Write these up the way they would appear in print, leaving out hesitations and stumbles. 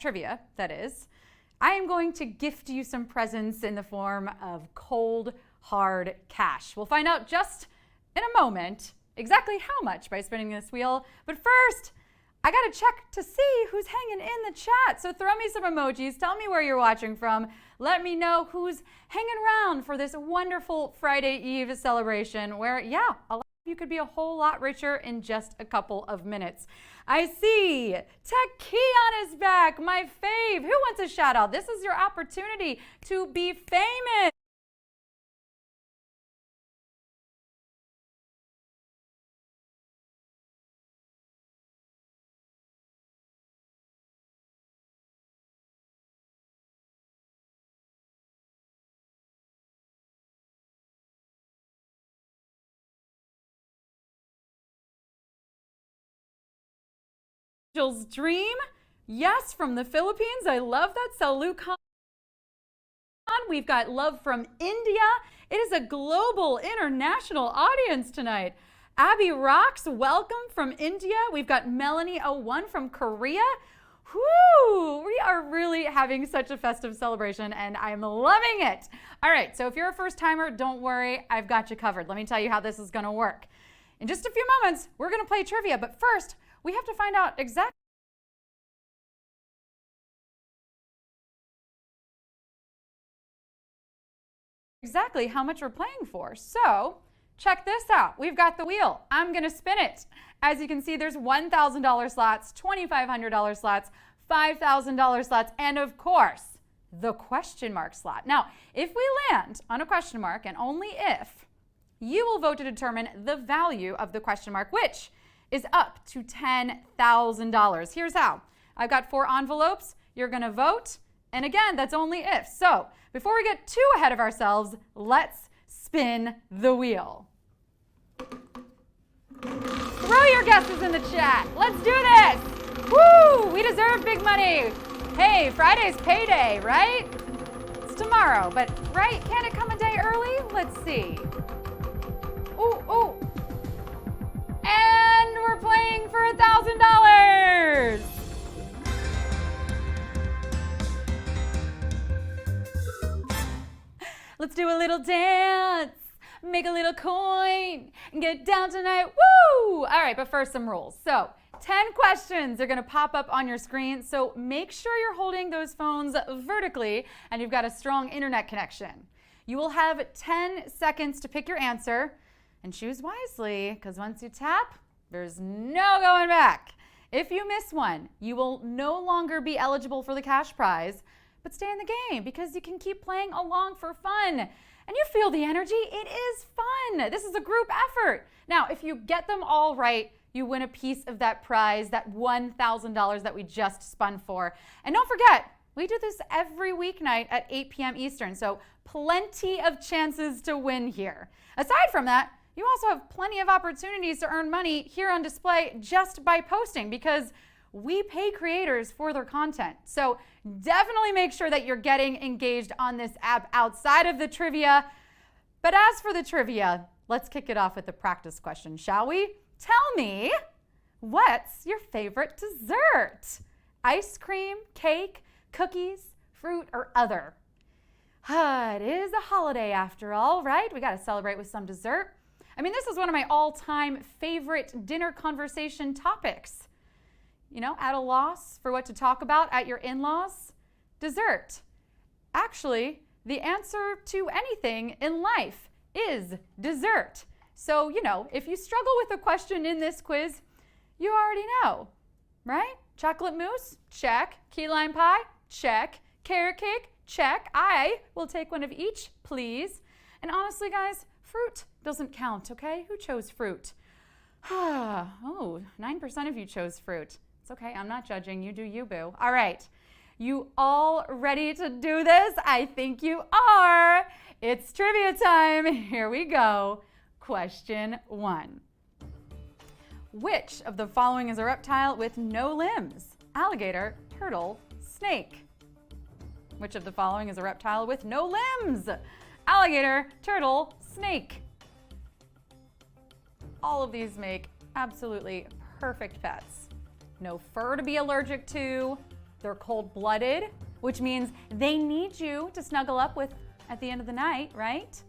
trivia, that is, I am going to gift you some presents in the form of cold, hard cash. We'll find out just in a moment exactly how much by spinning this wheel. But first, I gotta check to see who's hanging in the chat. So throw me some emojis, tell me where you're watching from. Let me know who's hanging around for this wonderful Friday Eve celebration where, yeah, a lot of you could be a whole lot richer in just a couple of minutes. I see Takion is back, my fave. Who wants a shout out? This is your opportunity to be famous. Angel's Dream, yes, from the Philippines. I love that. Salukan. We've got love from India. It is a global, international audience tonight. Abby Rocks, welcome from India. We've got Melanie01 from Korea. Whoo! We are really having such a festive celebration, and I'm loving it. All right, so if you're a first timer, don't worry, I've got you covered. Let me tell you how this is going to work. In just a few moments, we're going to play trivia, but first, we have to find out exactly how much we're playing for. So check this out. We've got the wheel. I'm going to spin it. As you can see, there's $1,000 slots, $2,500 slots, $5,000 slots, and of course, the question mark slot. Now, if we land on a question mark, and only if, you will vote to determine the value of the question mark, which is up to $10,000. Here's how. I've got 4 envelopes. You're going to vote. And again, that's only if. So before we get too ahead of ourselves, let's spin the wheel. Throw your guesses in the chat. Let's do this. Woo! We deserve big money. Hey, Friday's payday, right? It's tomorrow, but right? Can't it come a day early? Let's see. Ooh, ooh. And we're playing for $1,000. Let's do a little dance, make a little coin, and get down tonight. Woo! All right, but first some rules. So 10 questions are going to pop up on your screen. So make sure you're holding those phones vertically and you've got a strong internet connection. You will have 10 seconds to pick your answer. And choose wisely, because once you tap, there's no going back. If you miss one, you will no longer be eligible for the cash prize, but stay in the game because you can keep playing along for fun. And you feel the energy, it is fun. This is a group effort. Now, if you get them all right, you win a piece of that prize, that $1,000 that we just spun for. And don't forget, we do this every weeknight at 8 p.m. Eastern, so plenty of chances to win here. Aside from that, you also have plenty of opportunities to earn money here on Display just by posting because we pay creators for their content. So definitely make sure that you're getting engaged on this app outside of the trivia. But as for the trivia, let's kick it off with the practice question, shall we? Tell me, what's your favorite dessert? Ice cream, cake, cookies, fruit, or other? It is a holiday after all, right? We got to celebrate with some dessert. I mean, this is one of my all-time favorite dinner conversation topics. You know, at a loss for what to talk about at your in-laws? Dessert. Actually, the answer to anything in life is dessert. So, you know, if you struggle with a question in this quiz, you already know, right? Chocolate mousse? Check. Key lime pie? Check. Carrot cake? Check. I will take one of each, please. And honestly, guys, fruit doesn't count, okay? Who chose fruit? Oh, 9% of you chose fruit. It's okay, I'm not judging. You do you, boo. All right. You all ready to do this? I think you are. It's trivia time. Here we go. Question 1. Which of the following is a reptile with no limbs? Alligator, turtle, snake. Which of the following is a reptile with no limbs? Alligator, turtle, snake. All of these make absolutely perfect pets. No fur to be allergic to, They're cold-blooded, which means they need you to snuggle up with at the end of the night, right?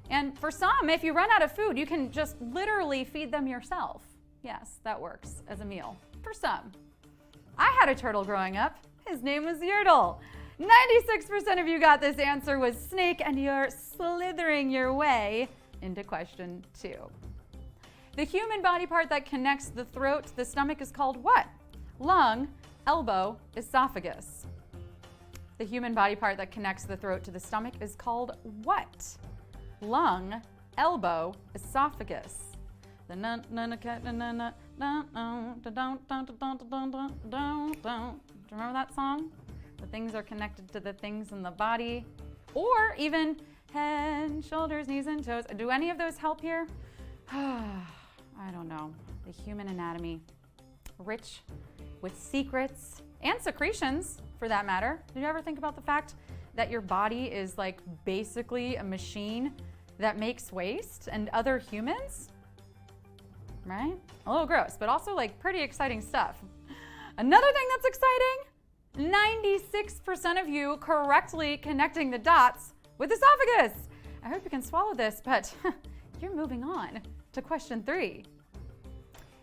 And for some, if you run out of food, you can just literally feed them yourself. Yes, that works as a meal for some. I had a turtle growing up. His name was Yertle. 96% of you got this answer was snake, and you're slithering your way into question 2. The human body part that connects the throat to the stomach is called what? Lung, elbow, esophagus. The human body part that connects the throat to the stomach is called what? Lung, elbow, esophagus. Do you remember that song? The things are connected to the things in the body. Or even head, shoulders, knees, and toes. Do any of those help here? I don't know. The human anatomy, rich with secrets and secretions, for that matter. Did you ever think about the fact that your body is like basically a machine that makes waste and other humans? Right? A little gross, but also like pretty exciting stuff. Another thing that's exciting, 96% of you correctly connecting the dots with esophagus. I hope you can swallow this, but you're moving on to question 3.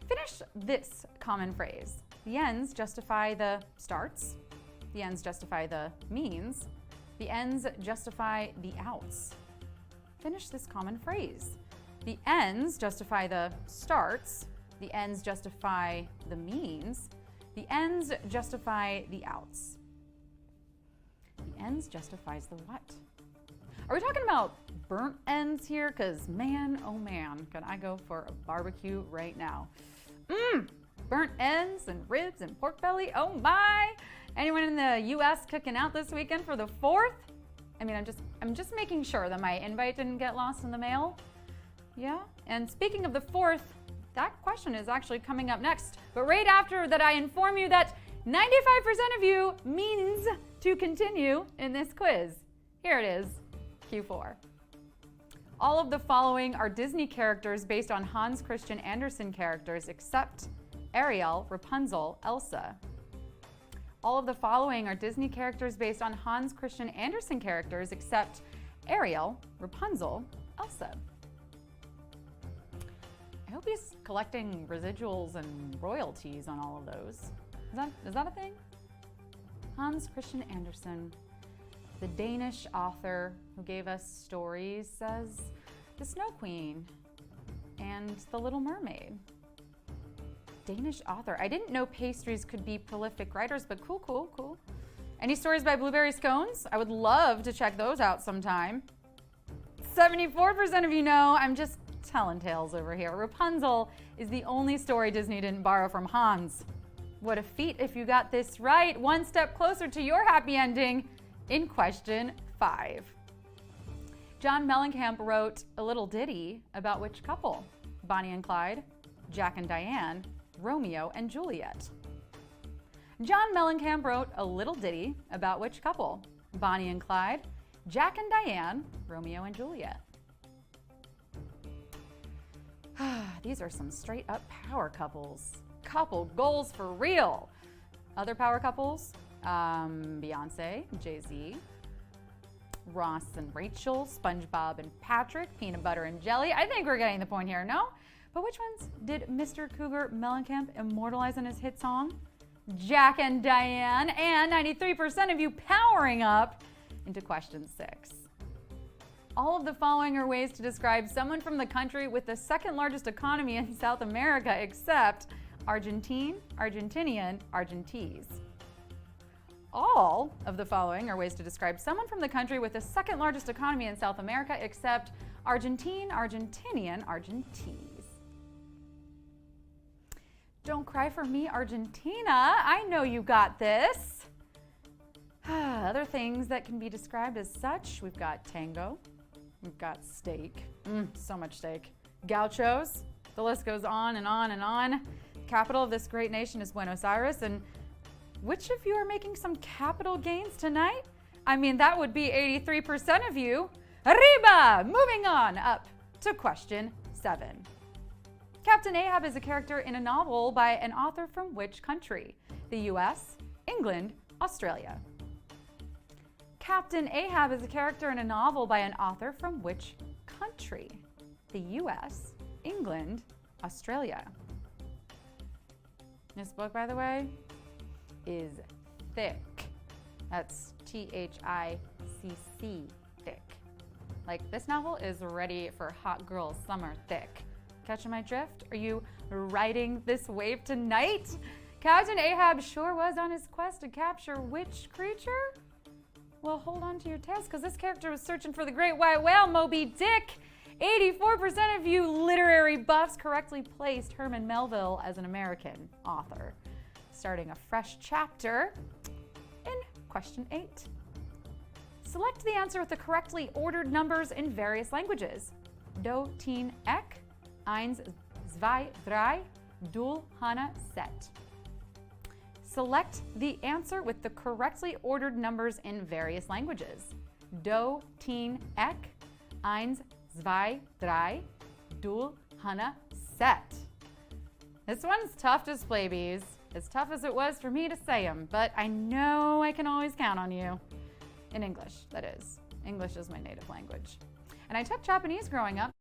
Finish this common phrase. The ends justify the starts. The ends justify the means. The ends justify the outs. Finish this common phrase. The ends justify the starts. The ends justify the means. The ends justify the outs. The ends justifies the what? Are we talking about burnt ends here? Because man, oh man, can I go for a barbecue right now. Burnt ends and ribs and pork belly, oh my. Anyone in the US cooking out this weekend for the 4th? I mean, I'm just making sure that my invite didn't get lost in the mail. Yeah, and speaking of the 4th, that question is actually coming up next. But right after that, I inform you that 95% of you means to continue in this quiz. Here it is, Q4. All of the following are Disney characters based on Hans Christian Andersen characters except Ariel, Rapunzel, Elsa. All of the following are Disney characters based on Hans Christian Andersen characters except Ariel, Rapunzel, Elsa. I hope he's collecting residuals and royalties on all of those. Is that a thing? Hans Christian Andersen, the Danish author who gave us stories, says The Snow Queen and The Little Mermaid. Danish author. I didn't know pastries could be prolific writers, but cool. Any stories by Blueberry Scones? I would love to check those out sometime. 74% of you know. I'm just telling tales over here. Rapunzel is the only story Disney didn't borrow from Hans. What a feat if you got this right. One step closer to your happy ending in question 5. John Mellencamp wrote a little ditty about which couple? Bonnie and Clyde, Jack and Diane, Romeo and Juliet. John Mellencamp wrote a little ditty about which couple? Bonnie and Clyde, Jack and Diane, Romeo and Juliet. These are some straight up power couples. Couple goals for real. Other power couples, Beyonce, Jay-Z, Ross and Rachel, SpongeBob and Patrick, Peanut Butter and Jelly. I think we're getting the point here, no? But which ones did Mr. Cougar Mellencamp immortalize in his hit song? Jack and Diane, and 93% of you powering up into question 6. All of the following are ways to describe someone from the country with the second largest economy in South America except Argentine, Argentinian, Argentese. All of the following are ways to describe someone from the country with the second largest economy in South America except Argentine, Argentinian, Argentese. Don't cry for me, Argentina. I know you got this. Other things that can be described as such, we've got tango, we've got steak, so much steak, gauchos, the list goes on and on and on. The capital of this great nation is Buenos Aires, and which of you are making some capital gains tonight? I mean, that would be 83% of you. Arriba! Moving on up to question 7. Captain Ahab is a character in a novel by an author from which country? The US, England, Australia. Captain Ahab is a character in a novel by an author from which country? The US, England, Australia. This book, by the way, is thick. That's THICC, thick. Like, this novel is ready for hot girl summer thick. Catching my drift? Are you riding this wave tonight? Captain Ahab sure was on his quest to capture which creature? Well, hold on to your test, because this character was searching for the great white whale, Moby Dick. 84% of you literary buffs correctly placed Herman Melville as an American author. Starting a fresh chapter in question 8. Select the answer with the correctly ordered numbers in various languages. Do, tien, ek, eins, zwei, drei, dul, hana, set. Select the answer with the correctly ordered numbers in various languages. Do, tien, ek, eins, zwei, drei, dul, hana, set. This one's tough, Display Bees. As tough as it was for me to say them, but I know I can always count on you. In English, that is. English is my native language. And I took Japanese growing up.